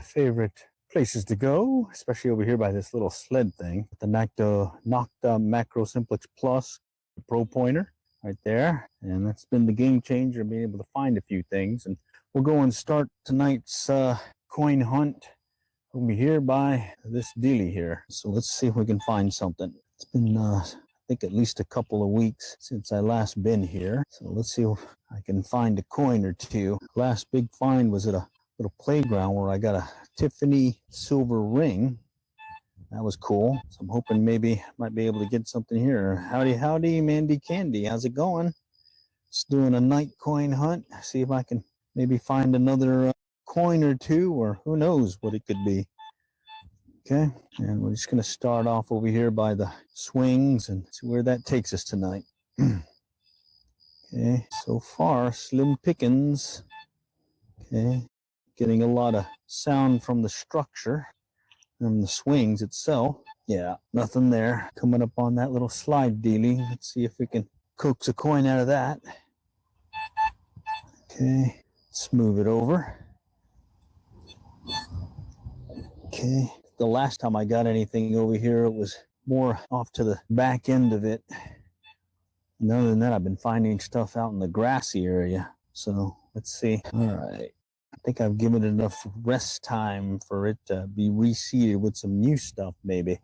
favorite places to go, especially over here by this little sled thing. The Nocta Macro Simplex Plus Pro Pointer right there. And that's been the game changer, being able to find a few things. And we'll go and start tonight's coin hunt over here by this dealie here. So let's see if we can find something. It's been I think at least a couple of weeks since I last been here. So let's see if I can find a coin or two. Last big find was at a little playground where I got a Tiffany silver ring. That was cool. So I'm hoping maybe might be able to get something here. Howdy, Mandy Candy. How's it going? Just doing a night coin hunt. See if I can maybe find another coin or two, or who knows what it could be. Okay, and we're just going to start off over here by the swings and see where that takes us tonight. Okay, so far, slim pickings. Okay, getting a lot of sound from the structure and the swings itself. Yeah, nothing there. Coming up on that little slide dealie. Let's see if we can coax a coin out of that. Okay, let's move it over. Okay, the last time I got anything over here, it was more off to the back end of it. And other than that, I've been finding stuff out in the grassy area. So let's see. All right. I think I've given it enough rest time for it to be reseeded with some new stuff, maybe.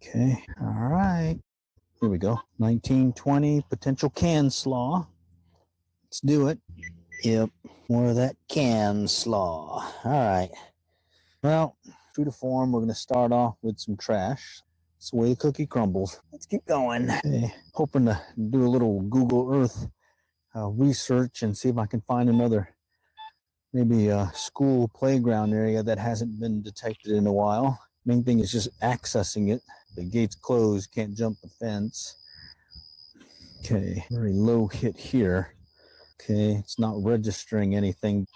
Okay. All right. Here we go. 1920 potential can slaw. Let's do it. Yep. More of that can slaw. All right. Well, true to form, we're going to start off with some trash. That's the way the cookie crumbles. Let's keep going. Okay. Hoping to do a little Google Earth research and see if I can find another, maybe a school playground area that hasn't been detected in a while. Main thing is just accessing it. The gate's closed, can't jump the fence. Okay, very low hit here. Okay, it's not registering anything.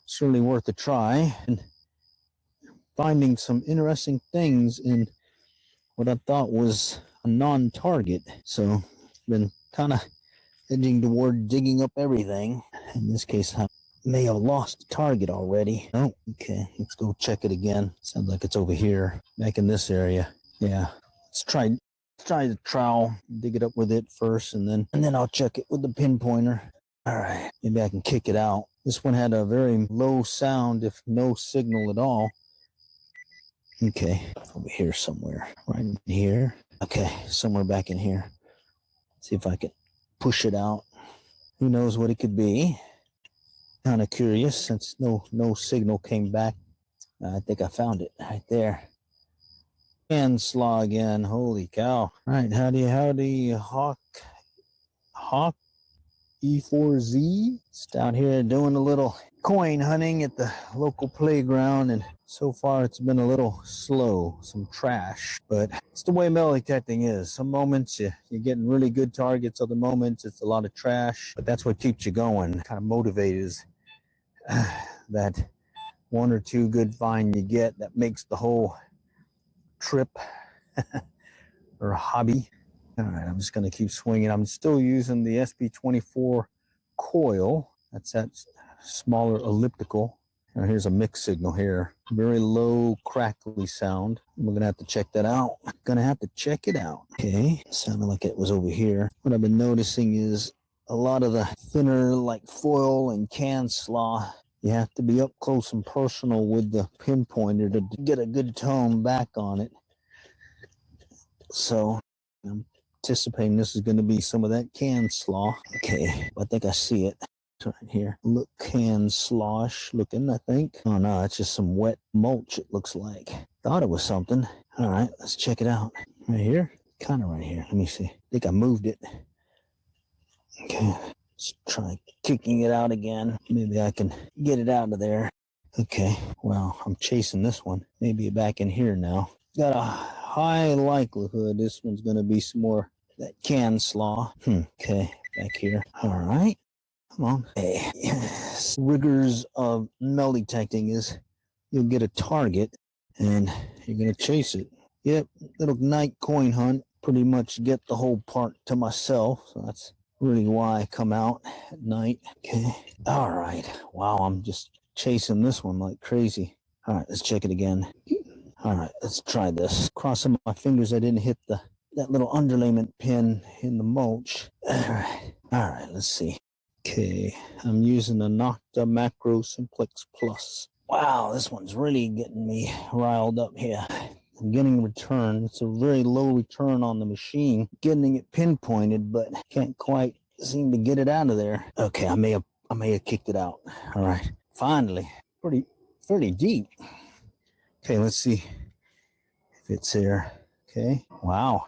Certainly worth a try. And finding some interesting things in what I thought was a non-target. So been kind of edging toward digging up everything. In this case, I may have lost the target already. Oh, okay, let's go check it again. Sounds like it's over here, back in this area. Yeah, let's try the trowel, dig it up with it first, and then I'll check it with the pinpointer. All right, maybe I can kick it out. This one had a very low sound, if no signal at all. Okay, over here somewhere, right in here. Okay, somewhere back in here. See if I can push it out. Who knows what it could be? Kind of curious since no signal came back. I think I found it right there. And slaw again. Holy cow! All right, howdy, Hawk E4Z. Just out here doing a little coin hunting at the local playground, and so far it's been a little slow, some trash, but it's the way metal detecting is. Some moments you're getting really good targets, other moments it's a lot of trash, but that's what keeps you going, kind of motivated is that one or two good find you get that makes the whole trip or hobby. All right, I'm just going to keep swinging. I'm still using the SP24 coil. That's that smaller elliptical. Now here's a mixed signal here. Very low, crackly sound. We're going to have to check that out. Gonna have to check it out. Okay, sounded like it was over here. What I've been noticing is a lot of the thinner, like foil and can slaw, you have to be up close and personal with the pinpointer to get a good tone back on it. So I'm anticipating this is going to be some of that can slaw. Okay, I think I see it. It's right here. Look, can slosh looking, I think. Oh no, it's just some wet mulch, it looks like. Thought it was something. All right, let's check it out. Right here? Kind of right here. Let me see. I think I moved it. Okay, let's try kicking it out again. Maybe I can get it out of there. Okay, well, I'm chasing this one. Maybe back in here now. Got a high likelihood this one's going to be some more that can slaw. Okay, back here. All right, come on. Hey, rigors of metal detecting is you'll get a target and you're going to chase it. Yep, little night coin hunt. Pretty much get the whole park to myself. So that's really why I come out at night. Okay, all right. Wow, I'm just chasing this one like crazy. All right, let's check it again. All right, let's try this. Crossing my fingers I didn't hit that little underlayment pin in the mulch. All right, let's see. Okay, I'm using the Nocta Macro Simplex Plus. Wow, this one's really getting me riled up here. I'm getting return. It's a very low return on the machine. Getting it pinpointed, but can't quite seem to get it out of there. Okay, I may have kicked it out. All right, finally, pretty deep. Okay, let's see if it's here. Okay, wow.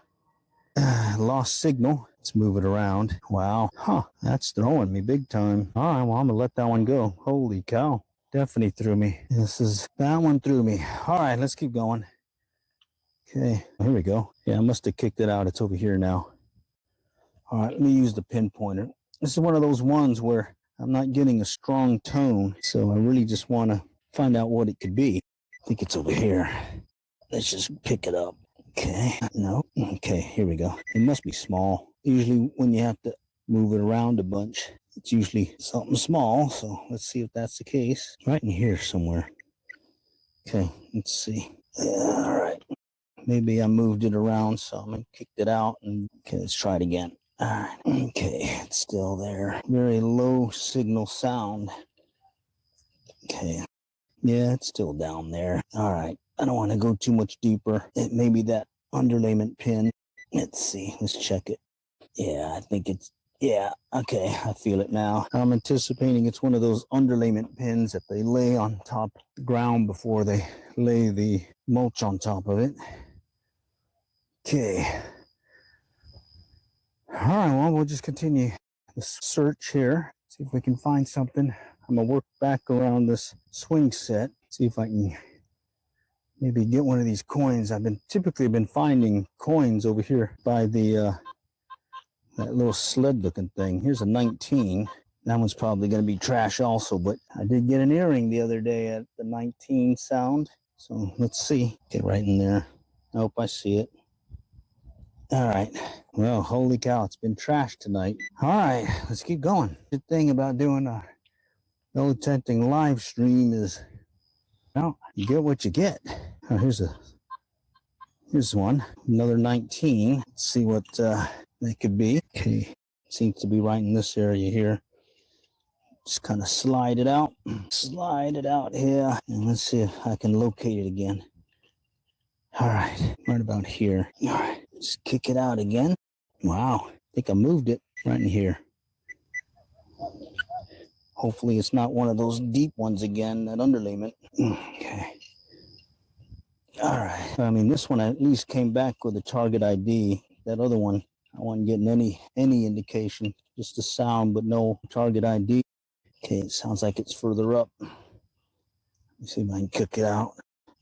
Lost signal. Let's move it around. Wow. Huh. That's throwing me big time. All right, well, I'm going to let that one go. Holy cow. Definitely threw me. That one threw me. All right, let's keep going. Okay, here we go. Yeah, I must have kicked it out. It's over here now. All right, let me use the pinpointer. This is one of those ones where I'm not getting a strong tone, so I really just want to find out what it could be. I think it's over here. Let's just pick it up. Okay, no. Okay, here we go. It must be small. Usually when you have to move it around a bunch, it's usually something small. So let's see if that's the case. Right in here somewhere. Okay, let's see. All right. Maybe I moved it around some and kicked it out. And okay, let's try it again. All right. Okay, it's still there. Very low signal sound. Okay. Yeah, it's still down there. All right. I don't want to go too much deeper. It may be that underlayment pin. Let's see. Let's check it. Yeah, I think yeah, okay. I feel it now. I'm anticipating it's one of those underlayment pins that they lay on top of the ground before they lay the mulch on top of it. Okay. All right, well, we'll just continue the search here. See if we can find something. I'm going to work back around this swing set. See if I can maybe get one of these coins. I've typically been finding coins over here by the that little sled looking thing. Here's a 19. That one's probably going to be trash also, but I did get an earring the other day at the 19 sound. So let's see. Get right in there. I hope I see it. All right. Well, holy cow, it's been trashed tonight. All right, let's keep going. The thing about doing a no detecting live stream is, well, you get what you get. Oh, here's one, another 19. Let's see what that could be. Okay, seems to be right in this area here. Just kind of slide it out here, and let's see if I can locate it again. All right, right about here. All right, just kick it out again. Wow, I think I moved it right in here. Hopefully it's not one of those deep ones again, that underlayment. Okay. All right. I mean, this one at least came back with a target ID. That other one, I wasn't getting any indication, just a sound, but no target ID. Okay, it sounds like it's further up. Let me see if I can cook it out.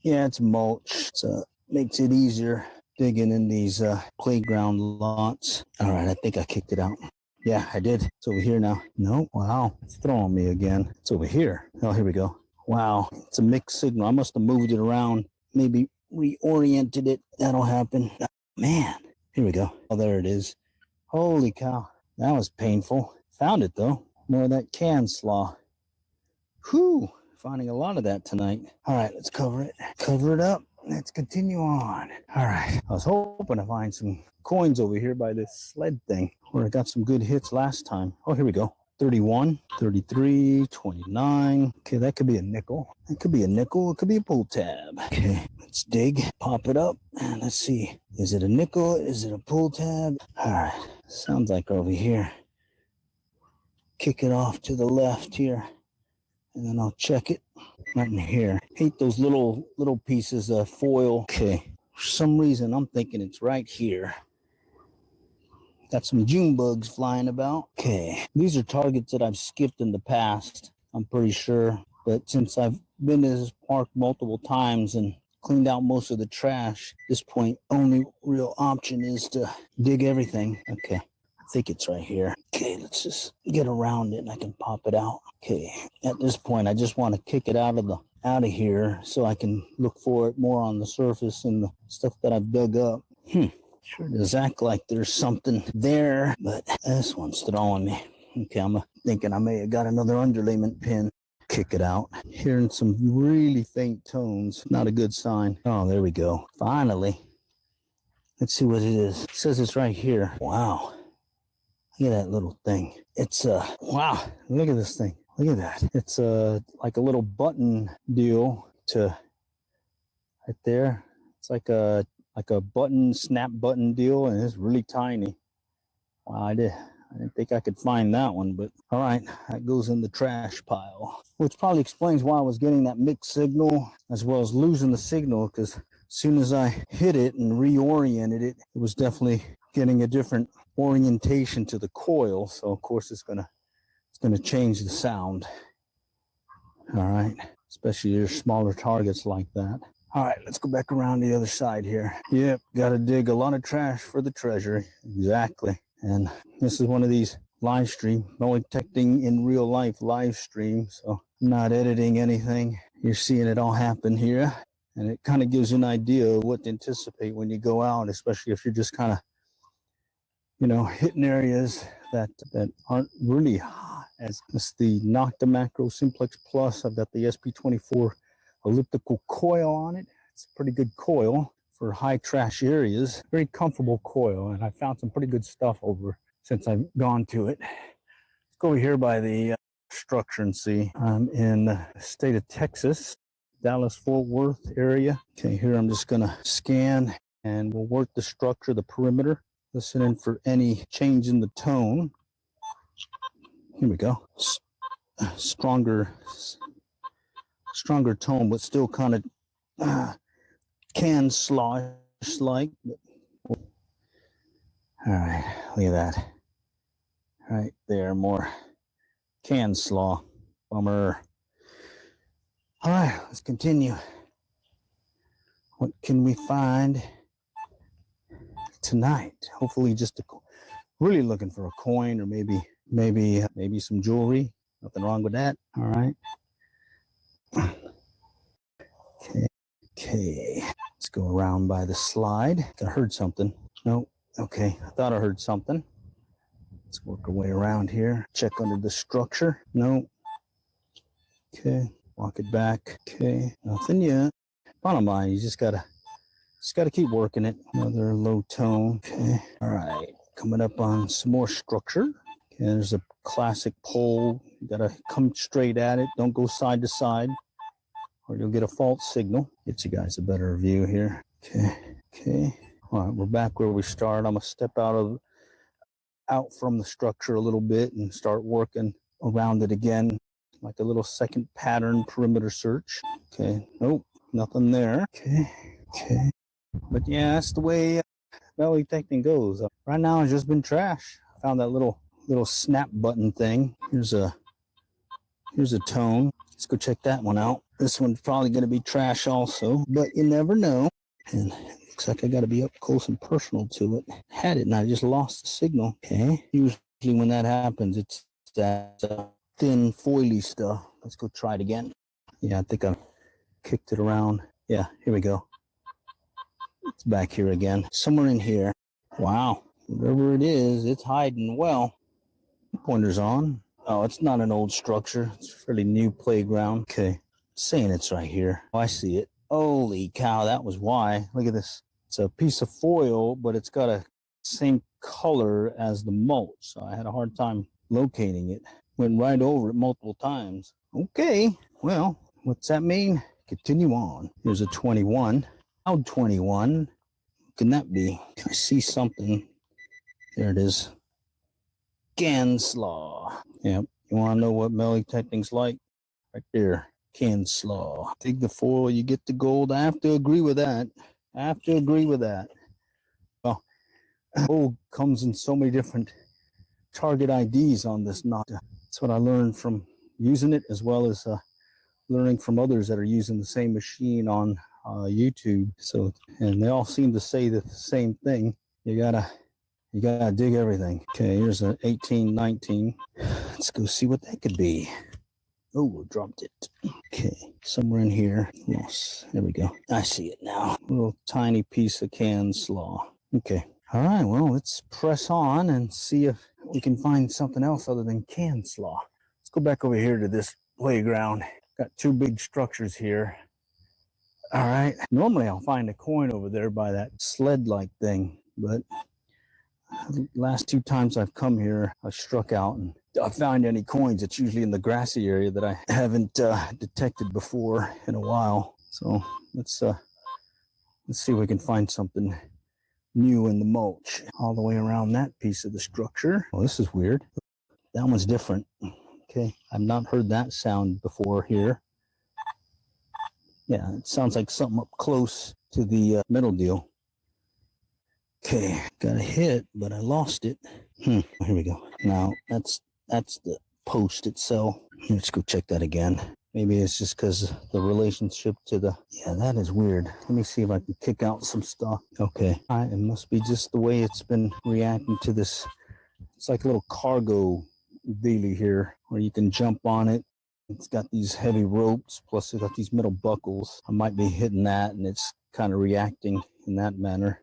Yeah, it's mulch, so makes it easier digging in these playground lots. All right, I think I kicked it out. Yeah, I did. It's over here now. No, wow, it's throwing me again. It's over here. Oh, here we go. Wow, it's a mixed signal. I must have moved it around, maybe reoriented it. That'll happen. Man, here we go. Oh, there it is. Holy cow, that was painful. Found it though. More of that can slaw. Whew, finding a lot of that tonight. All right, let's cover it. Cover it up. Let's continue on. All right, I was hoping to find some coins over here by this sled thing where I got some good hits last time. Oh, here we go. 31, 33, 29. Okay, that could be a nickel. That could be a nickel. It could be a pull tab. Okay, let's dig, pop it up, and let's see. Is it a nickel? Is it a pull tab? All right, sounds like over here. Kick it off to the left here, and then I'll check it right in here. Hate those little pieces of foil. Okay, for some reason I'm thinking it's right here. Got some June bugs flying about. Okay, these are targets that I've skipped in the past, I'm pretty sure. But since I've been to this park multiple times and cleaned out most of the trash, at this point, only real option is to dig everything. Okay, I think it's right here. Okay, let's just get around it and I can pop it out. Okay, at this point, I just want to kick it out of here so I can look for it more on the surface and the stuff that I've dug up. Sure does act like there's something there, but this one's throwing me. Okay, I'm thinking I may have got another underlayment pin. kick it out. Hearing some really faint tones. Not a good sign. Oh, there we go. Finally. Let's see what it is. It says it's right here. Wow. Look at that little thing. It's wow. Look at this thing. Look at that. It's like a little button deal to right there. It's like a button, snap button deal, and it's really tiny. Wow, I didn't think I could find that one, but all right, that goes in the trash pile. Which probably explains why I was getting that mixed signal as well as losing the signal, because as soon as I hit it and reoriented it, it was definitely getting a different orientation to the coil. So of course it's gonna change the sound. All right, especially your smaller targets like that. All right, let's go back around the other side here. Yep, gotta dig a lot of trash for the treasure. Exactly. And this is one of these live stream, only detecting in real life live stream, so I'm not editing anything. You're seeing it all happen here, and it kind of gives you an idea of what to anticipate when you go out, especially if you're just kind of, you know, hitting areas that aren't really high. As the Nocta Macro Simplex Plus, I've got the SP24 elliptical coil on it. It's a pretty good coil for high trash areas. Very comfortable coil, and I found some pretty good stuff over since I've gone to it. Let's go over here by the structure and see. I'm in the state of Texas, Dallas-Fort Worth area. Okay, here I'm just gonna scan and we'll work the structure, the perimeter, listening for any change in the tone. Here we go. Stronger tone, but still kind of can slosh like. All right, look at that. Right there, more can slaw. Bummer. All right, let's continue. What can we find tonight? Hopefully just really looking for a coin, or maybe some jewelry. Nothing wrong with that. All right. Okay, let's go around by the slide. I heard something. Nope. Okay, I thought I heard something. Let's work our way around here. Check under the structure. Nope. Okay, walk it back. Okay, nothing yet. Bottom line, you just gotta keep working it. Another low tone. Okay, all right. Coming up on some more structure. Okay, there's a classic pole. You gotta come straight at it. Don't go side to side, or you'll get a false signal. Get you guys a better view here. Okay. All right, we're back where we started. I'm gonna step out from the structure a little bit and start working around it again, like a little second pattern perimeter search. Okay, nope, nothing there. Okay. But yeah, that's the way metal detecting goes. Right now, it's just been trash. I found that little snap button thing. Here's a tone. Let's go check that one out. This one's probably going to be trash also, but you never know. And it looks like I got to be up close and personal to it. Had it and I just lost the signal. Okay. Usually when that happens, it's that thin foily stuff. Let's go try it again. Yeah, I think I kicked it around. Yeah, here we go. It's back here again. Somewhere in here. Wow. Whatever it is, it's hiding well. Pointer's on. Oh, it's not an old structure. It's a fairly new playground. Okay. Saying it's right here. Oh, I see it. Holy cow, that was why. Look at this. It's a piece of foil, but it's got a same color as the mulch. So I had a hard time locating it. Went right over it multiple times. Okay. Well, what's that mean? Continue on. Here's a 21. Cloud 21. What can that be? I see something. There it is. Ganslaw. Yep. You want to know what metal detecting's like? Right there. Ganslaw. Dig the foil, you get the gold. I have to agree with that. Well, gold comes in so many different target IDs on this knot. That's what I learned from using it, as well as learning from others that are using the same machine on YouTube. So, and they all seem to say the same thing. You gotta dig everything. Okay, here's an 1819. Let's go see what that could be. Oh, dropped it. Okay, somewhere in here. Yes, there we go. I see it now. A little tiny piece of can slaw. Okay. All right, well, let's press on and see if we can find something else other than can slaw. Let's go back over here to this playground. Got two big structures here. All right. Normally I'll find a coin over there by that sled-like thing, but last two times I've come here, I've struck out and I found any coins. It's usually in the grassy area that I haven't detected before in a while. So let's see if we can find something new in the mulch all the way around that piece of the structure. Oh, this is weird. That one's different. Okay, I've not heard that sound before here. Yeah, it sounds like something up close to the middle deal. Okay, got a hit, but I lost it. Here we go. Now, that's the post itself. Let's go check that again. Maybe it's just because the relationship to the... Yeah, that is weird. Let me see if I can kick out some stuff. Okay, it must be just the way it's been reacting to this. It's like a little cargo dealie here where you can jump on it. It's got these heavy ropes, plus it's got these metal buckles. I might be hitting that, and it's kind of reacting in that manner.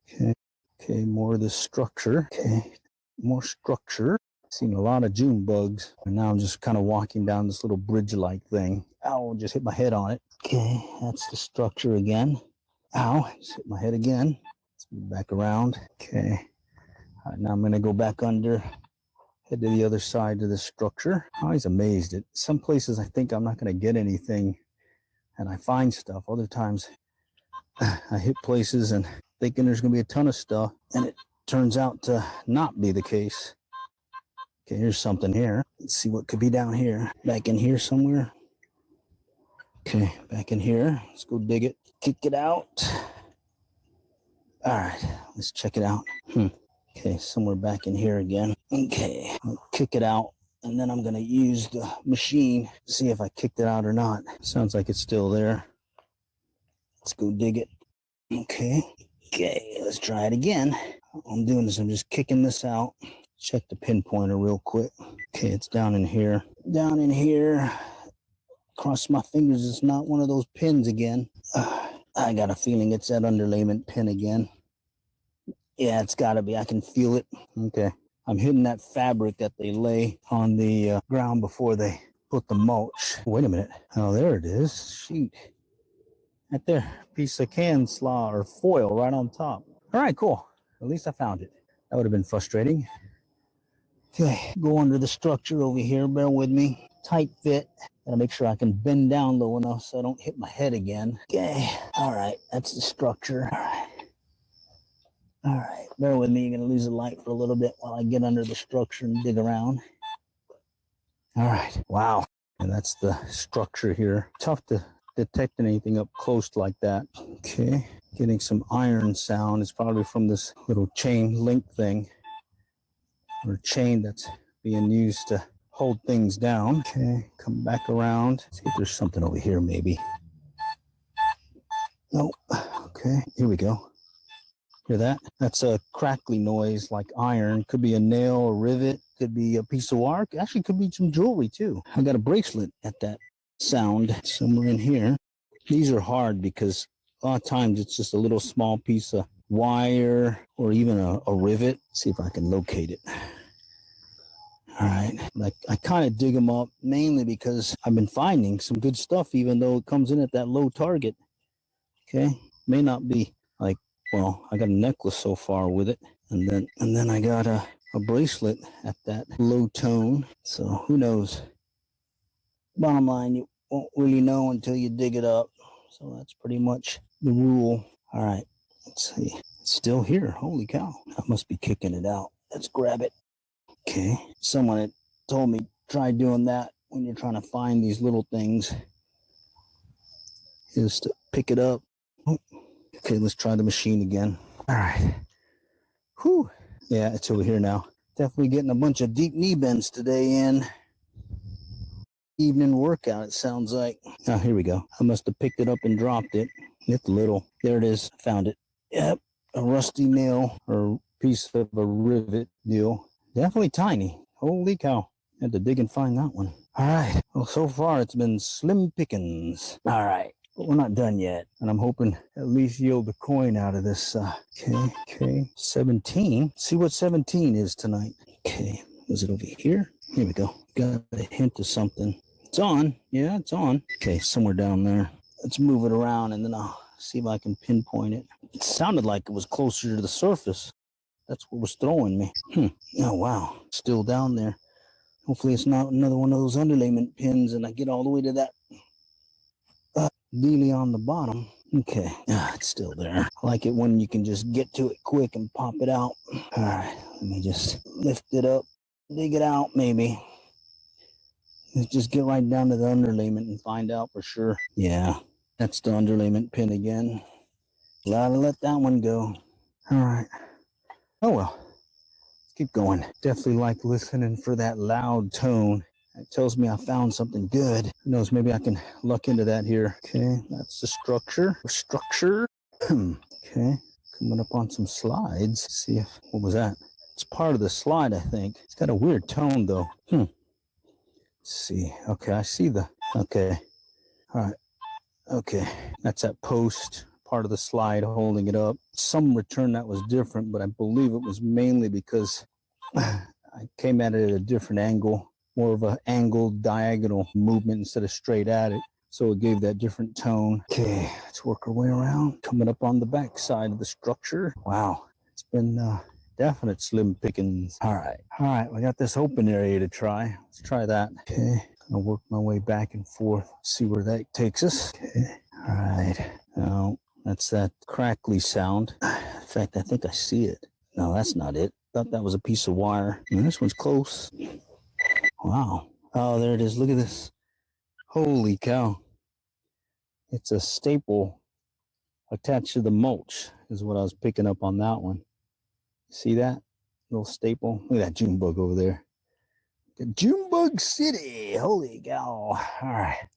Okay, more of this structure. Okay, more structure. Seen a lot of June bugs, and now I'm just kind of walking down this little bridge-like thing. Ow, just hit my head on it. Okay, that's the structure again. Ow, just hit my head again. Let's move back around. Okay, all right, now I'm going to go back under. Head to the other side of the structure. I'm always amazed at some places I think I'm not going to get anything and I find stuff. Other times I hit places and thinking there's going to be a ton of stuff and it turns out to not be the case. Okay, here's something here. Let's see what could be down here. Back in here somewhere. Okay, back in here. Let's go dig it. Kick it out. All right, let's check it out. Okay, somewhere back in here again. Okay, I'll kick it out, and then I'm going to use the machine to see if I kicked it out or not. Sounds like it's still there. Let's go dig it. Okay, let's try it again. All I'm doing is I'm just kicking this out. Check the pinpointer real quick. Okay, it's down in here. Down in here. Cross my fingers it's not one of those pins again. I got a feeling it's that underlayment pin again. Yeah, it's got to be. I can feel it. Okay. I'm hitting that fabric that they lay on the ground before they put the mulch. Wait a minute. Oh, there it is. Shoot. Right there. Piece of can slaw or foil right on top. All right, cool. At least I found it. That would have been frustrating. Okay, go under the structure over here. Bear with me. Tight fit. Gotta make sure I can bend down low enough so I don't hit my head again. Okay. All right. That's the structure. All right, bear with me. You're going to lose the light for a little bit while I get under the structure and dig around. All right, wow. And that's the structure here. Tough to detect anything up close like that. Okay, getting some iron sound. It's probably from this little chain link thing or chain that's being used to hold things down. Okay, come back around. See if there's something over here maybe. Nope. Okay, here we go. Hear that? That's a crackly noise like iron. Could be a nail, a rivet, could be a piece of wire. Actually, could be some jewelry too. I got a bracelet at that sound somewhere in here. These are hard because a lot of times it's just a little small piece of wire or even a rivet. Let's see if I can locate it. All right. I kind of dig them up mainly because I've been finding some good stuff even though it comes in at that low target. Okay. May not be like, well, I got a necklace so far with it, and then I got a bracelet at that low tone. So who knows? Bottom line, you won't really know until you dig it up. So that's pretty much the rule. All right, let's see. It's still here. Holy cow! I must be kicking it out. Let's grab it. Okay. Someone had told me try doing that when you're trying to find these little things. Is to pick it up. Oh. Okay, let's try the machine again. All right. Whew. Yeah, it's over here now. Definitely getting a bunch of deep knee bends today in. Evening workout, it sounds like. Oh, here we go. I must have picked it up and dropped it. It's little. There it is. Found it. Yep. A rusty nail or piece of a rivet deal. Definitely tiny. Holy cow. Had to dig and find that one. All right. Well, so far it's been slim pickings. All right. But we're not done yet, and I'm hoping at least yield a coin out of this. Okay, 17. Let's see what 17 is tonight. Okay, was it over here? Here we go. Got a hint of something. It's on. Yeah, it's on. Okay, somewhere down there. Let's move it around and then I'll see if I can pinpoint it. It sounded like it was closer to the surface. That's what was throwing me. Oh, wow. Still down there. Hopefully it's not another one of those underlayment pins and I get all the way to that dealie on the bottom. Okay. It's still there. I like it when you can just get to it quick and pop it out. All right. Let me just lift it up, dig it out maybe. Let's just get right down to the underlayment and find out for sure. Yeah, that's the underlayment pin again. Gotta let that one go. All right. Oh well. Let's keep going. Definitely like listening for that loud tone. It tells me I found something good. Who knows, maybe I can luck into that here. Okay, that's the structure. Okay, coming up on some slides. Let's see if, what was that? It's part of the slide, I think. It's got a weird tone though. Let's see. Okay, I see the, okay. All right. Okay, that's that post, part of the slide holding it up. Some return that was different, but I believe it was mainly because I came at it at a different angle, more of an angled diagonal movement instead of straight at it. So it gave that different tone. Okay, let's work our way around. Coming up on the back side of the structure. Wow, it's been definite slim pickings. All right, we got this open area to try. Let's try that. Okay. I'll work my way back and forth, see where that takes us. Okay. All right. Now, that's that crackly sound. In fact, I think I see it. No, that's not it. Thought that was a piece of wire. And this one's close. Wow. Oh, there it is. Look at this. Holy cow. It's a staple attached to the mulch is what I was picking up on that one. See that? Little staple. Look at that June bug over there. Junebug City. Holy cow. All right.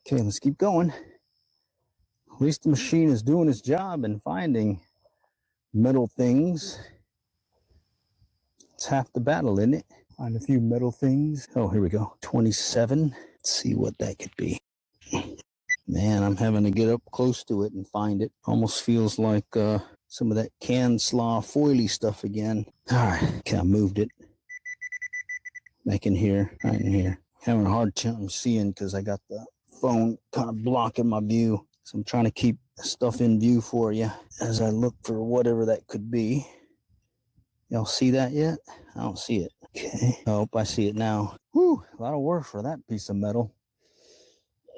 Okay, let's keep going. At least the machine is doing its job and finding metal things. It's half the battle, isn't it? Find a few metal things. Oh, here we go. 27. Let's see what that could be. Man, I'm having to get up close to it and find it. Almost feels like some of that canned slaw foily stuff again. All right. Okay, I moved it. Back in here, right in here. Having a hard time seeing because I got the phone kind of blocking my view. So I'm trying to keep stuff in view for you as I look for whatever that could be. Y'all see that yet? I don't see it. Okay. I hope I see it now. Whew, a lot of work for that piece of metal.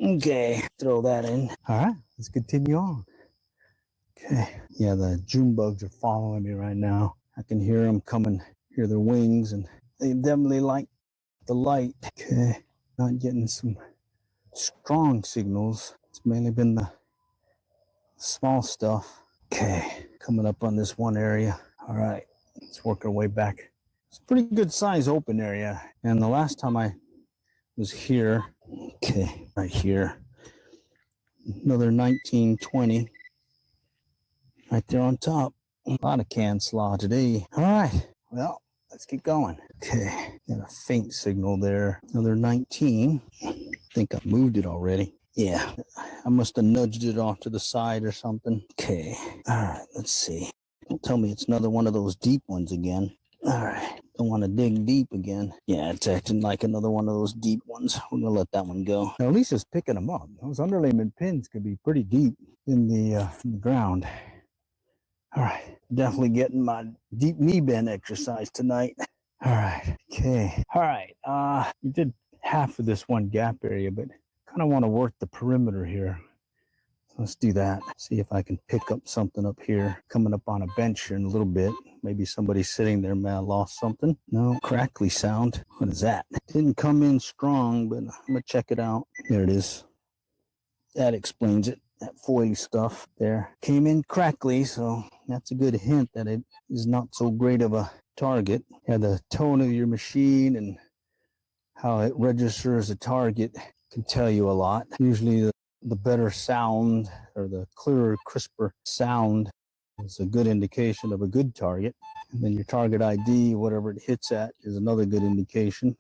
Okay, throw that in. All right, let's continue on. Okay. Yeah, the June bugs are following me right now. I can hear them coming, hear their wings, and they definitely like the light. Okay, not getting some strong signals. It's mainly been the small stuff. Okay, coming up on this one area. All right, let's work our way back. It's a pretty good size open area. And the last time I was here, okay, right here, another 1920 right there on top. A lot of canned slaw today. All right, well, let's keep going. Okay, got a faint signal there. Another 19. I think I moved it already. Yeah, I must have nudged it off to the side or something. Okay, all right, let's see. Don't tell me it's another one of those deep ones again. All right, don't want to dig deep again. Yeah, it's acting like another one of those deep ones. We're gonna let that one go. Now, at least it's picking them up. Those underlayment pins could be pretty deep in the ground. All right, definitely getting my deep knee bend exercise tonight. All right, okay. All right, we did half of this one gap area, but kind of want to work the perimeter here. Let's do that. See if I can pick up something up here. Coming up on a bench here in a little bit. Maybe somebody's sitting there, may have lost something. No, crackly sound. What is that? Didn't come in strong, but I'm gonna check it out. There it is. That explains it. That foily stuff there came in crackly, so that's a good hint that it is not so great of a target. Yeah, the tone of your machine and how it registers a target can tell you a lot. Usually the better sound or the clearer, crisper sound is a good indication of a good target. And then your target ID, whatever it hits at, is another good indication.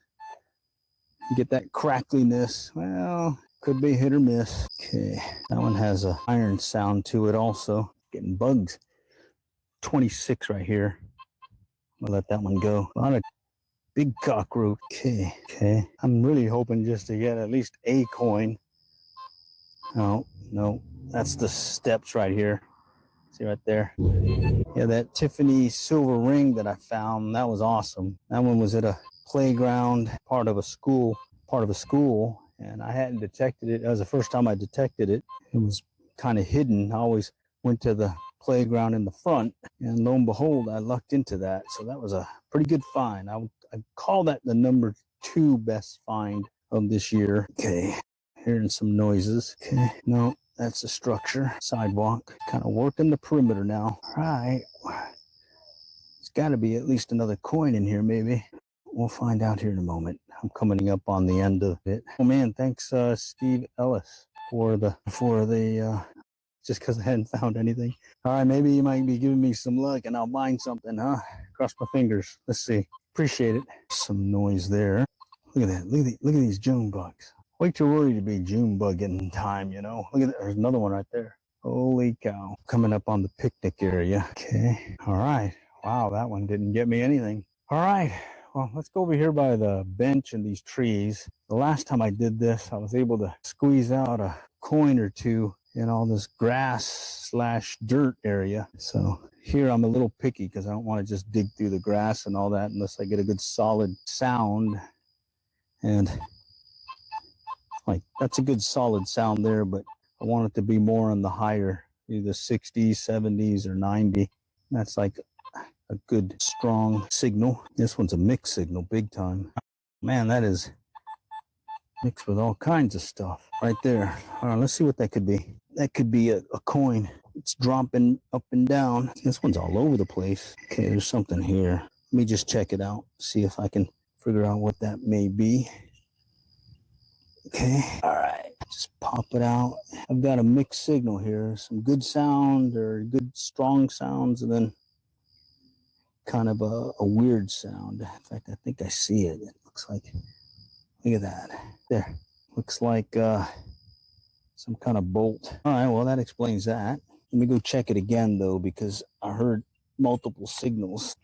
You get that crackliness, well, could be hit or miss. Okay, that one has a iron sound to it also. Getting bugs. 26 right here. I'll let that one go. A lot of Big cockroach. Okay. I'm really hoping just to get at least a coin. No, that's the steps right here. See right there? Yeah, that Tiffany silver ring that I found, that was awesome. That one was at a playground, part of a school, and I hadn't detected it. That was the first time I detected it. It was kind of hidden. I always went to the playground in the front, and lo and behold, I lucked into that. So that was a pretty good find. I call that the number 2 best find of this year. Okay, hearing some noises. Okay, no, that's the structure. Sidewalk. Kind of working the perimeter now. All right. There's got to be at least another coin in here, maybe. We'll find out here in a moment. I'm coming up on the end of it. Oh man, thanks Steve Ellis for the just because I hadn't found anything. All right, maybe you might be giving me some luck and I'll find something, huh? Cross my fingers. Let's see. Appreciate it. Some noise there. Look at that. Look at these June bugs. Way too early to be June bugging time, you know. Look at that. There's another one right there. Holy cow. Coming up on the picnic area. Okay. All right. Wow, that one didn't get me anything. All right. Well, let's go over here by the bench and these trees. The last time I did this, I was able to squeeze out a coin or two in all this grass / dirt area. So here I'm a little picky because I don't want to just dig through the grass and all that unless I get a good solid sound. And like that's a good solid sound there, but I want it to be more on the higher, either 60s, 70s, or 90. That's like a good strong signal. This one's a mixed signal, big time. Man, that is mixed with all kinds of stuff right there. All right, let's see what that could be. That could be a coin. It's dropping up and down. This one's all over the place. Okay, there's something here. Let me just check it out, see if I can figure out what that may be. Okay, all right, just pop it out. I've got a mixed signal here, some good sound or good strong sounds, and then kind of a weird sound. In fact, I think I see it. It looks like, look at that. There, looks like some kind of bolt. All right, well, that explains that. Let me go check it again, though, because I heard multiple signals.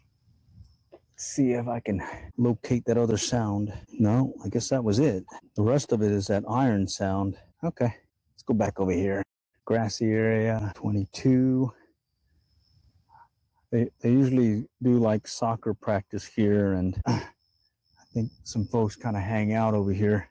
See if I can locate that other sound. No, I guess that was it. The rest of it is that iron sound. Okay, let's go back over here. Grassy area, 22. They usually do like soccer practice here, and I think some folks kind of hang out over here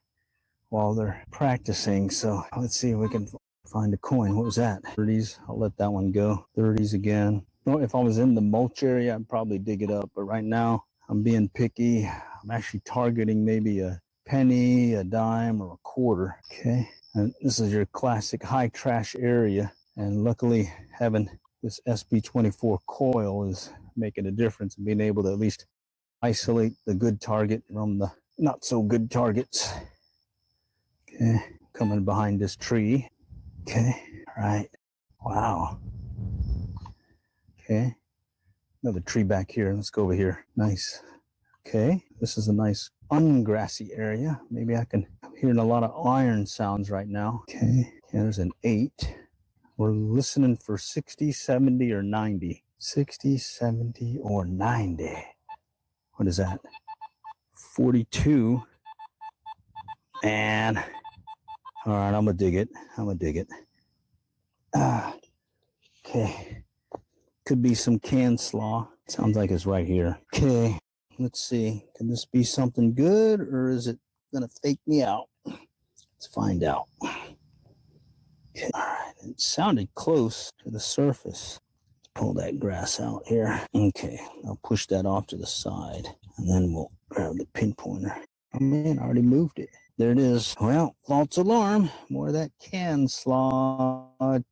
while they're practicing. So let's see if we can find a coin. What was that? 30s. I'll let that one go. 30s again. No, if I was in the mulch area, I'd probably dig it up. But right now, I'm being picky. I'm actually targeting maybe a penny, a dime, or a quarter. Okay. And this is your classic high trash area. And luckily, having this SB24 coil is making a difference in being able to at least isolate the good target from the not so good targets. Okay. Coming behind this tree. Okay. All right. Wow. Okay. Another tree back here. Let's go over here. Nice. Okay. This is a nice ungrassy area. Maybe I'm hearing a lot of iron sounds right now. Okay. There's an 8. We're listening for 60, 70, or 90. 60, 70, or 90. What is that? 42. And all right, I'm gonna dig it. Okay. Could be some can slaw. Sounds like it's right here. Okay, let's see. Can this be something good, or is it gonna fake me out? Let's find out. Okay. All right, it sounded close to the surface. Let's pull that grass out here. Okay, I'll push that off to the side, and then we'll grab the pinpointer. Oh man, I already moved it. There it is. Well, false alarm. More of that can slaw. Out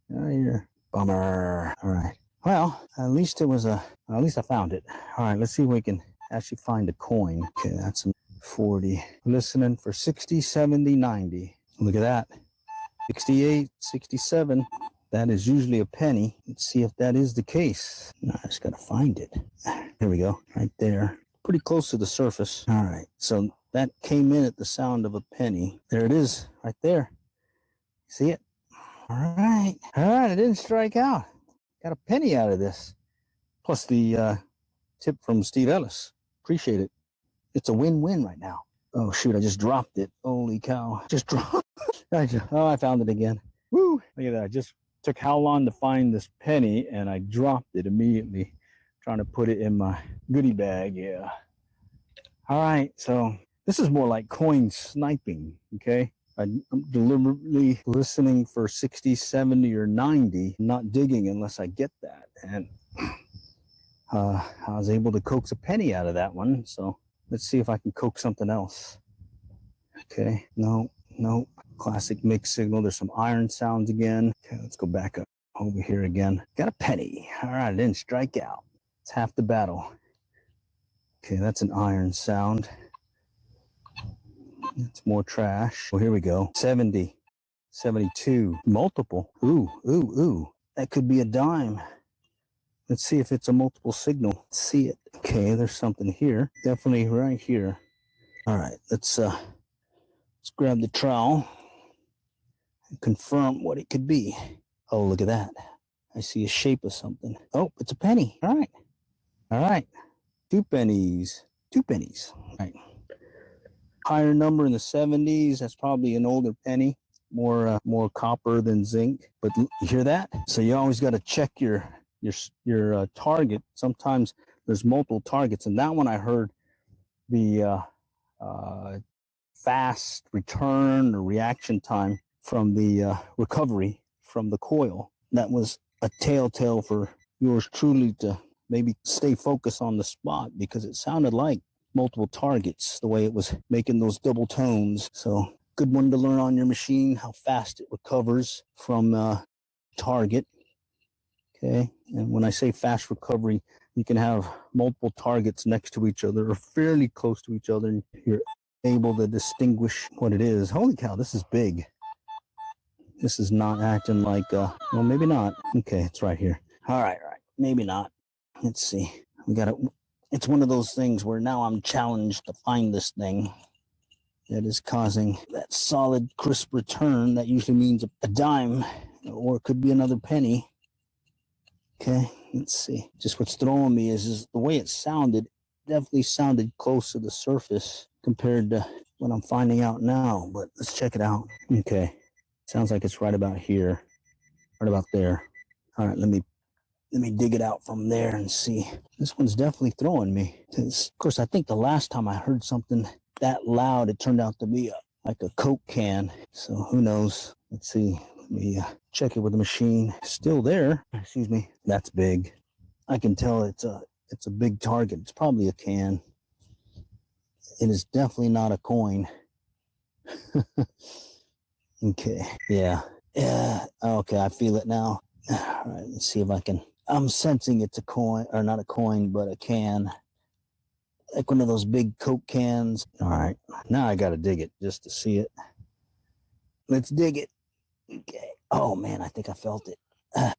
here. Bummer. All right. Well, at least I found it. All right, let's see if we can actually find a coin. Okay, that's a 40. Listening for 60, 70, 90. Look at that. 68, 67. That is usually a penny. Let's see if that is the case. I just got to find it. Here we go. Right there. Pretty close to the surface. All right. So that came in at the sound of a penny. There it is. Right there. See it? All right. All right. I didn't strike out. Got a penny out of this. Plus the tip from Steve Ellis. Appreciate it. It's a win-win right now. Oh shoot, I just dropped it. Holy cow. Just dropped I found it again. Woo! Look at that. I just took how long to find this penny and I dropped it immediately. Trying to put it in my goodie bag. Yeah. All right, so this is more like coin sniping, okay? I'm deliberately listening for 60, 70, or 90, not digging unless I get that. And I was able to coax a penny out of that one, so let's see if I can coax something else. Okay, no, classic mixed signal. There's some iron sounds again. Okay, let's go back up over here again. Got a penny. All right, I didn't strike out. It's half the battle. Okay, that's an iron sound. It's more trash. Well, here we go. 70, 72, multiple. Ooh. That could be a dime. Let's see if it's a multiple signal. Let's see it. Okay, there's something here. Definitely right here. All right, let's grab the trowel and confirm what it could be. Oh, look at that. I see a shape of something. Oh, it's a penny. All right. 2 pennies. 2 pennies. All right. Higher number in the 70s. That's probably an older penny. More copper than zinc. But you hear that? So you always got to check your target. Sometimes there's multiple targets, and that one I heard the fast return or reaction time from the recovery from the coil. That was a telltale for yours truly to maybe stay focused on the spot, because it sounded like multiple targets the way it was making those double tones. So good one to learn on your machine, how fast it recovers from target. Okay, and when I say fast recovery, you can have multiple targets next to each other or fairly close to each other, and you're able to distinguish what it is. Holy cow, this is big. This is not acting like, well, maybe not. Okay, it's right here. All right, maybe not. Let's see. We got it. It's one of those things where now I'm challenged to find this thing that is causing that solid, crisp return. That usually means a dime, or it could be another penny. Okay, let's see. Just what's throwing me is the way it sounded. Definitely sounded close to the surface compared to what I'm finding out now. But let's check it out. Okay, sounds like it's right about here, right about there. All right, let me dig it out from there and see. This one's definitely throwing me. Of course, I think the last time I heard something that loud, it turned out to be like a Coke can. So who knows? Let's see. Let me check it with the machine. Still there. Excuse me. That's big. I can tell it's a big target. It's probably a can. It is definitely not a coin. Okay. Yeah. Okay, I feel it now. All right, let's see if I can. I'm sensing it's a coin, or not a coin, but a can. Like one of those big Coke cans. All right, now I got to dig it just to see it. Let's dig it. Okay. Oh man, I think I felt it.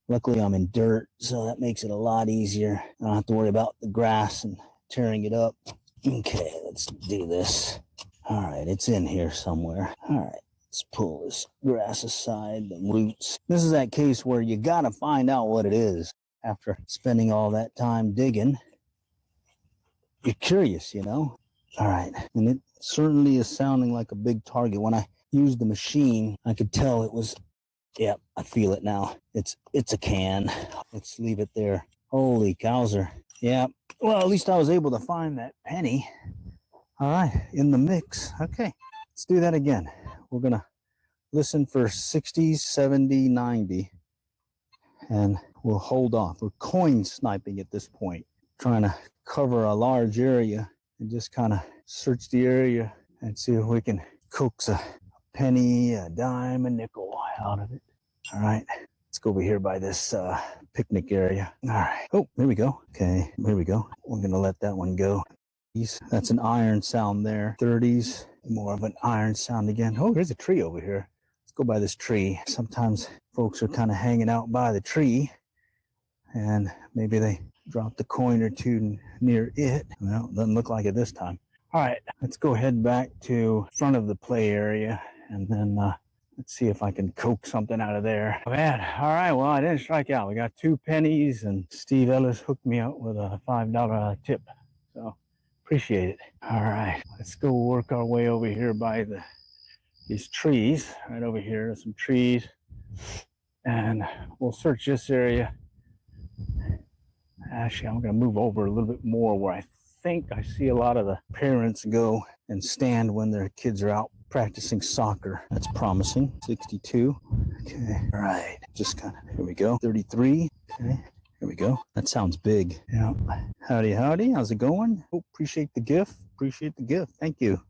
Luckily I'm in dirt, so that makes it a lot easier. I don't have to worry about the grass and tearing it up. Okay, let's do this. All right, it's in here somewhere. All right. Let's pull this grass aside, the roots. This is that case where you got to find out what it is after spending all that time digging. You're curious, you know? All right. And it certainly is sounding like a big target. When I used the machine, I could tell it was, yep, I feel it now. It's a can. Let's leave it there. Holy cowser. Yeah. Well, at least I was able to find that penny. All right. In the mix. Okay. Let's do that again. We're going to listen for 60, 70, 90, and we'll hold off. We're coin sniping at this point, trying to cover a large area and just kind of search the area and see if we can coax a penny, a dime, a nickel out of it. All right, let's go over here by this picnic area. All right. Oh, here we go. Okay, here we go. We're going to let that one go. That's an iron sound there. 30s, more of an iron sound again. Oh, here's a tree over here. Let's go by this tree. Sometimes folks are kind of hanging out by the tree, and maybe they dropped a coin or two near it. Well, doesn't look like it this time. All right, let's go head back to front of the play area, and then let's see if I can coax something out of there. Oh, man, all right, well, I didn't strike out. We got 2 pennies, and Steve Ellis hooked me up with a $5 tip. So Appreciate it. All right, let's go work our way over here by these trees. Right over here, there's some trees. And we'll search this area. Actually, I'm going to move over a little bit more where I think I see a lot of the parents go and stand when their kids are out practicing soccer. That's promising. 62. Okay. All right. Just kind of, here we go. 33. Okay. Here we go. That sounds big. Yeah. Howdy, howdy. How's it going? Oh, appreciate the gift. Appreciate the gift. Thank you.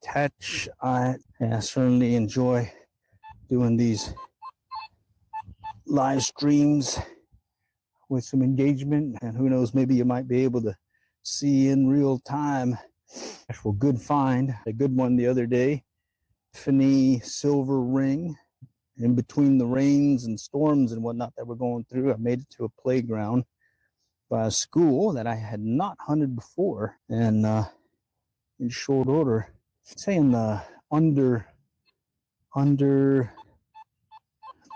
Touch. I certainly enjoy doing these live streams with some engagement, and who knows, maybe you might be able to see in real time. Actual good find, a good one the other day. Tiffany silver ring. In between the rains and storms and whatnot that we're going through, I made it to a playground by a school that I had not hunted before, and in short order, saying under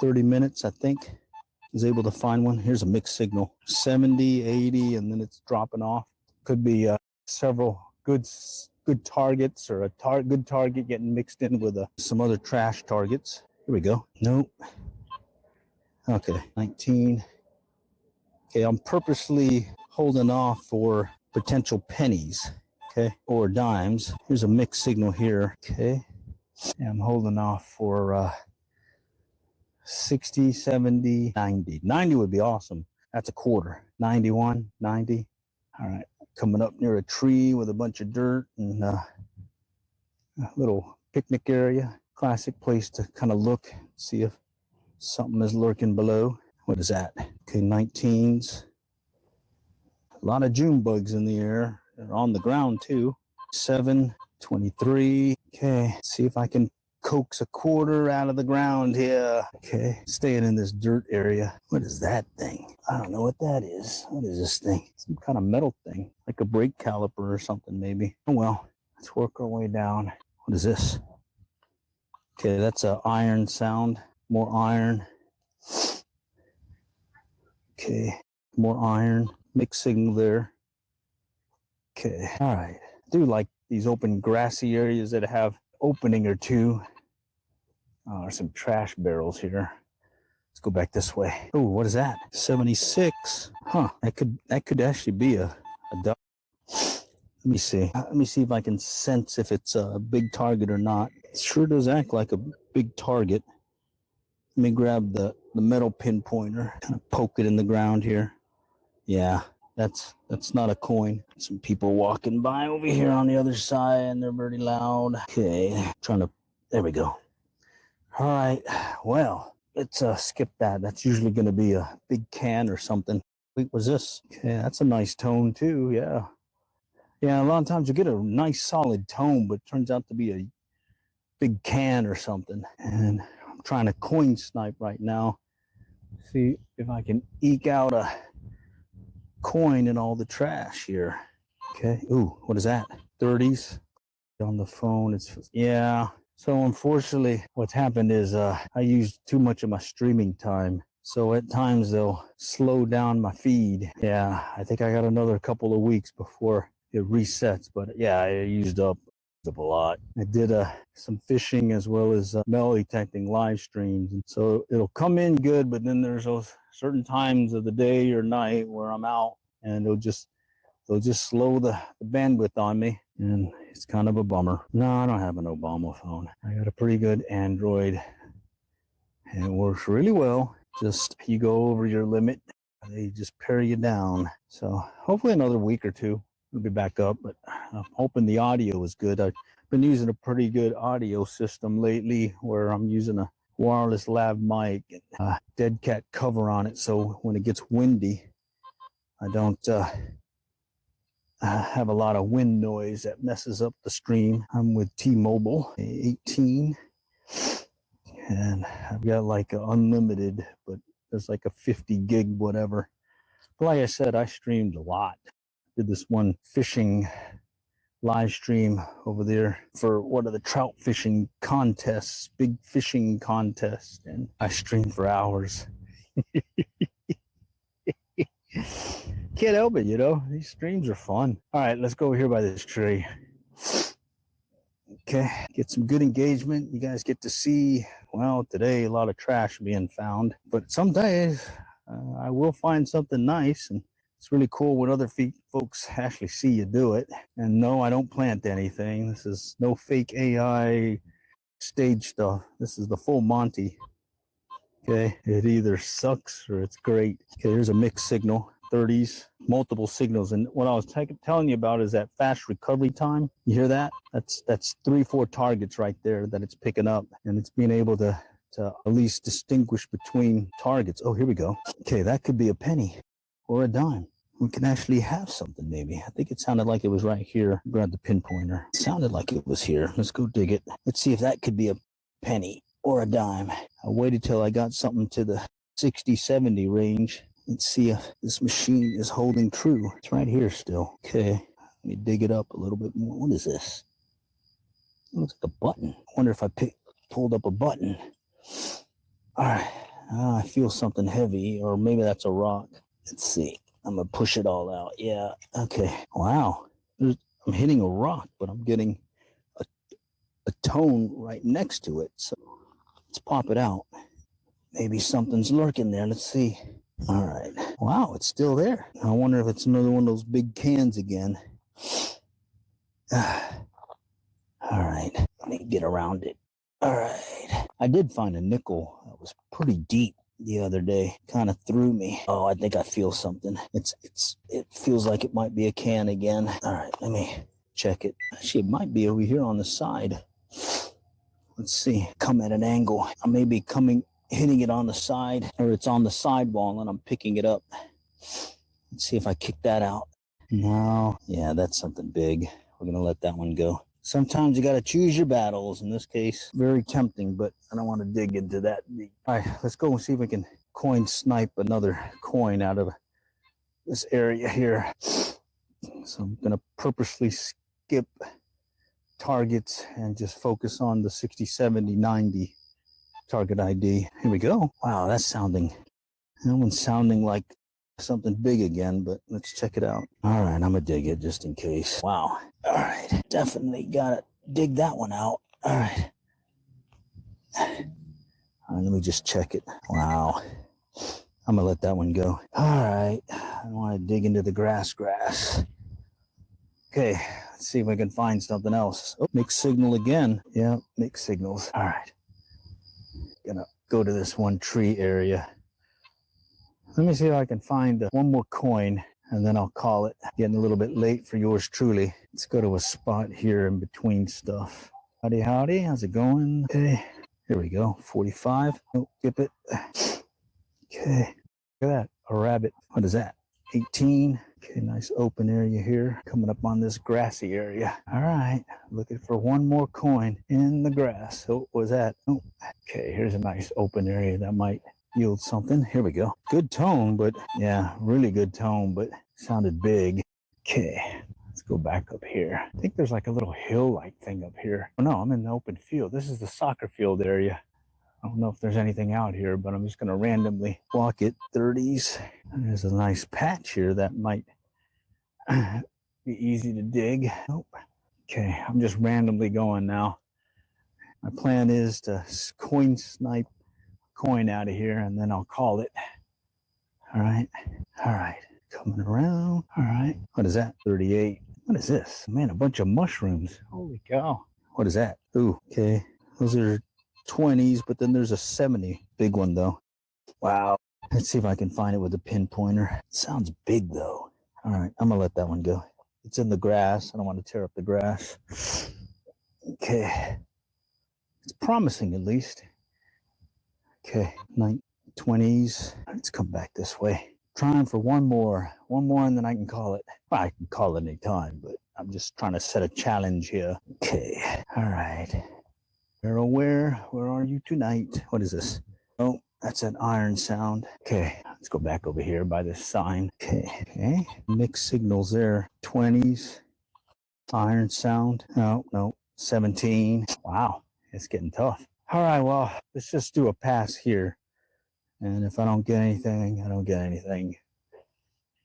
30 minutes, I think, was able to find one. Here's a mixed signal, 70, 80, and then it's dropping off. Could be several good targets, or a good target getting mixed in with some other trash targets. Here we go. Nope. Okay, 19. Okay, I'm purposely holding off for potential pennies, okay, or dimes. Here's a mixed signal here, okay. And I'm holding off for 60, 70, 90. 90 would be awesome. That's a quarter. 91, 90. All right, coming up near a tree with a bunch of dirt and a little picnic area. Classic place to kind of look, see if something is lurking below. What is that? Okay, 19s. A lot of June bugs in the air. They're on the ground too. 7, 23. Okay, see if I can coax a quarter out of the ground here. Okay, staying in this dirt area. What is that thing? I don't know what that is. What is this thing? Some kind of metal thing, like a brake caliper or something maybe. Oh well, let's work our way down. What is this? Okay, that's an iron sound. More iron. Okay, more iron. Mixed signal there. Okay, all right. I do like these open grassy areas that have opening or two. There's some trash barrels here. Let's go back this way. Oh, what is that? 76. Huh, that could actually be a duck. Let me see. Let me see if I can sense if it's a big target or not. It sure does act like a big target. Let me grab the metal pinpointer, kind of poke it in the ground here. Yeah, that's not a coin. Some people walking by over here on the other side, and they're pretty loud. Okay, there we go. All right, well, let's skip that. That's usually going to be a big can or something. Wait, what's this? Okay, that's a nice tone too, yeah. Yeah, a lot of times you get a nice solid tone, but it turns out to be a big can or something. And I'm trying to coin snipe right now. See if I can eke out a coin in all the trash here. Okay, ooh, what is that? 30s on the phone. Yeah. So unfortunately, what's happened is I used too much of my streaming time. So at times they'll slow down my feed. Yeah, I think I got another couple of weeks before it resets. But yeah, I used up a lot. I did some fishing as well as metal detecting live streams. And so it'll come in good, but then there's those certain times of the day or night where I'm out, and they'll just slow the bandwidth on me, and it's kind of a bummer. No, I don't have an Obama phone. I got a pretty good Android, and it works really well. Just you go over your limit, they just pare you down. So hopefully another week or two we'll be back up, but I'm hoping the audio is good. I've been using a pretty good audio system lately where I'm using a wireless lav mic, dead cat cover on it, so when it gets windy, I don't have a lot of wind noise that messes up the stream. I'm with T-Mobile 18, and I've got like a unlimited, but there's like a 50 gig whatever. But like I said, I streamed a lot. Did this one fishing live stream over there for one of the trout fishing contests, big fishing contest, and I streamed for hours. can't help it, you know. These streams are fun. All right, let's go over here by this tree. Okay, get some good engagement. You guys get to see, well, today a lot of trash being found, but some days I will find something nice, and it's really cool when other folks actually see you do it. And no, I don't plant anything. This is no fake AI stage stuff. This is the full Monty. Okay, it either sucks or it's great. Okay, here's a mixed signal, 30s, multiple signals. And what I was telling you about is that fast recovery time. You hear that? That's 3-4 targets right there that it's picking up, and it's being able to at least distinguish between targets. Oh, here we go. Okay, that could be a penny or a dime. We can actually have something, maybe. I think it sounded like it was right here. Grab the pinpointer. It sounded like it was here. Let's go dig it. Let's see if that could be a penny or a dime. I waited till I got something to the 60-70 range. Let's see if this machine is holding true. It's right here still. Okay, let me dig it up a little bit more. What is this? It looks like a button. I wonder if I pulled up a button. All right, I feel something heavy, or maybe that's a rock. Let's see. I'm gonna push it all out. Yeah, okay. Wow, I'm hitting a rock, but I'm getting a tone right next to it. So let's pop it out. Maybe something's lurking there. Let's see. All right. Wow, it's still there. I wonder if it's another one of those big cans again. All right. Let me get around it. All right. I did find a nickel that was pretty deep the other day. Kind of threw me. Oh, I think I feel something. It feels like it might be a can again. All right, let me check it. Actually, it might be over here on the side. Let's see. Come at an angle. I may be hitting it on the side, or it's on the sidewall and I'm picking it up. Let's see if I kick that out. No. Yeah, that's something big. We're going to let that one go. Sometimes you got to choose your battles. In this case, very tempting, but I don't want to dig into that. All right, let's go and see if we can coin snipe another coin out of this area here. So I'm going to purposely skip targets and just focus on the 60, 70, 90 target ID. Here we go. Wow, that one's sounding like something big again, but let's check it out. All right, I'm gonna dig it just in case. Wow. All right, definitely gotta dig that one out. All right. Let me just check it. Wow. I'm gonna let that one go. All right, I don't want to dig into the grass. Okay, let's see if I can find something else. Oh, mixed signal again. Yeah, mixed signals. All right. Gonna go to this one tree area. Let me see if I can find one more coin, and then I'll call it. Getting a little bit late for yours truly. Let's go to a spot here in between stuff. Howdy, how's it going? Okay, here we go. 45. Oh, skip it. Okay, look at that, a rabbit. What is that? 18. Okay, nice open area here. Coming up on this grassy area. All right, looking for one more coin in the grass. Oh, what was that? Oh, okay, here's a nice open area that might yield something. Here we go. Good tone, but yeah, really good tone, but sounded big. Okay, let's go back up here. I think there's like a little hill-like thing up here. Oh no, I'm in the open field. This is the soccer field area. I don't know if there's anything out here, but I'm just going to randomly walk it. 30s. There's a nice patch here that might be easy to dig. Nope. Okay, I'm just randomly going now. My plan is to coin snipe coin out of here, and then I'll call it. All right. All right. Coming around. All right. What is that? 38. What is this? Man, a bunch of mushrooms. Holy cow. What is that? Ooh, okay. Those are 20s, but then there's a 70. Big one, though. Wow. Let's see if I can find it with a pinpointer. It sounds big, though. All right. I'm going to let that one go. It's in the grass. I don't want to tear up the grass. Okay. It's promising, at least. Okay. 20s. Let's come back this way. Trying for one more, and then I can call it. Well, I can call it any time, but I'm just trying to set a challenge here. Okay. All right. Arrow, where are you tonight? What is this? Oh, that's an iron sound. Okay, let's go back over here by this sign. Okay. Mixed signals there. 20s. Iron sound. No. 17. Wow, it's getting tough. All right, well, let's just do a pass here. And if I don't get anything, I don't get anything.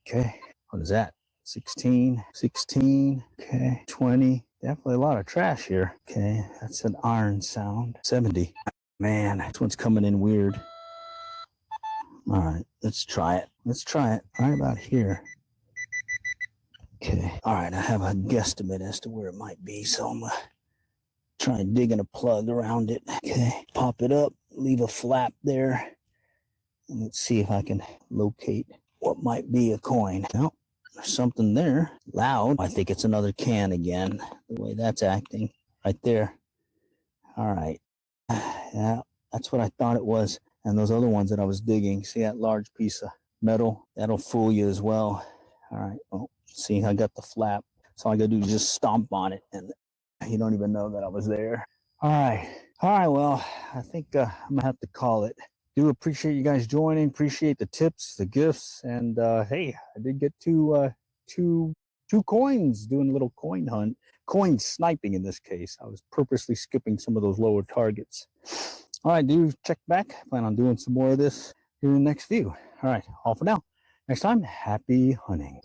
Okay. What is that? 16, 16, okay, 20. Definitely a lot of trash here. Okay, that's an iron sound. 70. Man, this one's coming in weird. All right, let's try it. Let's try it right about here. Okay, all right, I have a guesstimate as to where it might be, so I'm gonna try digging a plug around it. Okay, pop it up, leave a flap there, and let's see if I can locate what might be a coin. Nope. There's something there. Loud. I think it's another can again, the way that's acting. Right there. All right. Yeah, that's what I thought it was. And those other ones that I was digging, see that large piece of metal? That'll fool you as well. All right. Oh, see, I got the flap. So all I gotta do is just stomp on it, and you don't even know that I was there. All right. All right, well, I think I'm gonna have to call it. Do appreciate you guys joining. Appreciate the tips, the gifts, and hey, I did get two coins doing a little coin hunt, coin sniping in this case. I was purposely skipping some of those lower targets. All right, do check back. Plan on doing some more of this here in the next few. All right, all for now. Next time, happy hunting.